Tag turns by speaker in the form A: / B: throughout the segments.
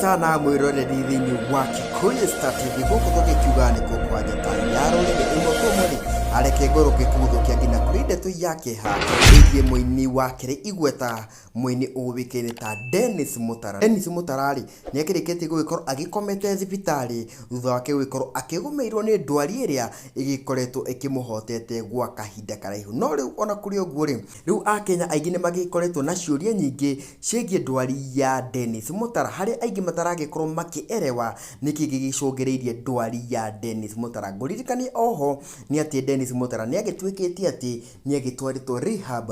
A: sana mwiroreri thiini wa Kiria Star TV guku tugikiuga ni kukwanja ta yarorere imwe kumwe areke ngoro gikuthukia ngina kuri ndeto yake ha igie muini wake igweta muini uwikaine ta Dennis Mutara ri ni akirikitie gugikorwo agikomete thibitari thutha wake gugikorwo akigomeirwo ni ndwari iria igikoretwo ikimuhotete gwa kahinda karaihu no riu ona kuri oguo ri riu akenya aingĩ ni magikoretwo na ciuria nyingi ciĩgie ndwari ya Dennis Mutara hari aingĩ mataragikorwo makierewa niki gigicũngĩrĩirie ndwari ya Dennis Mutara nguririkanie oho ni ati Dennis Mutara ni agitwĩkĩtie ati ni agitwaritwo rehab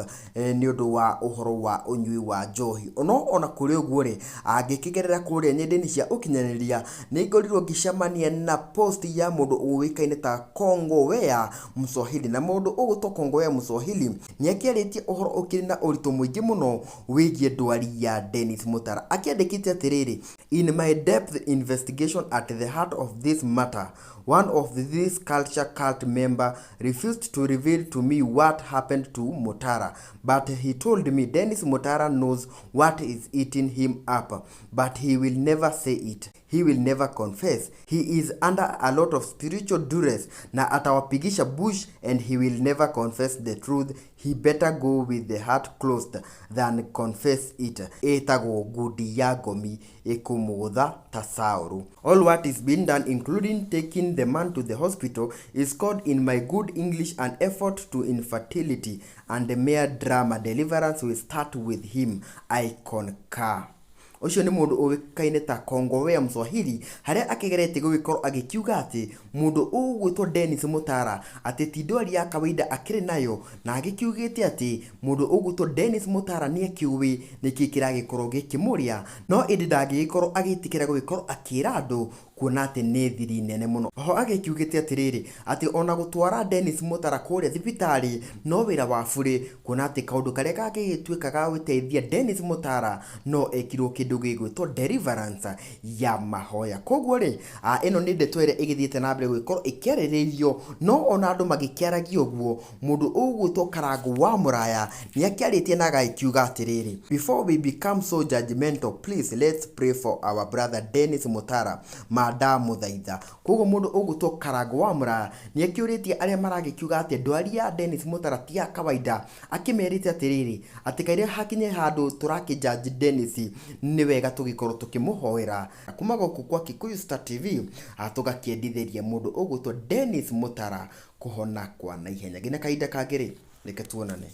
A: ni undu wa uhoro wa unyui wa njohi ona kuri oguo ri angikigerera kuria nyendeni cia ukinyaniria ni ngorirwo ngicamania na post ya mundu uwikaine ta Kongowea Mswahili na mundu ugutwo Kongowea Mswahili ni akiaritie uhoro ukiri na uritu mwingi muno wigie ndwari ya Dennis Mutara akiandikite atiriri in my depth investigation at the heart of this matter one of this culture cult member refused to reveal to me what happened to Mutara, but he told me Dennis Mutara knows what is eating him up, but he will never say it. He will never confess. He is under a lot of spiritual duress na atawapigisha bush and he will never confess the truth. He better go with the heart closed than confess it. Etago Ngundi ya Ngomi ekumutha tasauru. All what is being done, including taking the man to the hospital, is called in my good English an effort to infertility, and the mere drama deliverance will start with him. I concur. Ucio ni mundu uwikaine ta Kongowea Mswahili haria akigerete gugikorwo agikiuga ati mundu ugwitwo Dennis Mutara ati ti ndwari ya kawaida akiri nayo na agikiugite ati mundu ugwitwo Dennis Mutara ni akiuwi niki kiragikorwo gikimuria no indi ndagikorwo agitikira gugikorwo akira andu kuona ati ni thiri nene muno ho agikiugite atiriri ati ona gutwara Dennis Mutara kuria thibitari no wira wa bure kuona ati kaundu karia gagituika ga gwiteithia Dennis Mutara no ekirwo kindu gigwitwo deliverance ya mahoya koguo ri ino ni ndeto ire igithiete na mbere gwikorwo ikiariririo no ona andu magikiaragia uguo mundu ugwitwo Karangu wa Muraya ni akiaritie na gaikiuga atiriri before we become so judgmental please let's pray for our brother Dennis Mutara madamu thaitha koguo mundu ugwitwo Karangu wa Muraya ni akiuritie aria maragikiuga ati ndwari ya Dennis Mutara ti ya kawaida akimerite atiriri ati kaire hakinye handu turakijudge Dennis ni wega tugikorwo tukimuhoera kuma goku kwa Kiria Star TV tugakiendithĩria mundu ugwitwo Dennis Mutara kuhona kwa naihenya ngina kahinda kangĩ reke tuonane.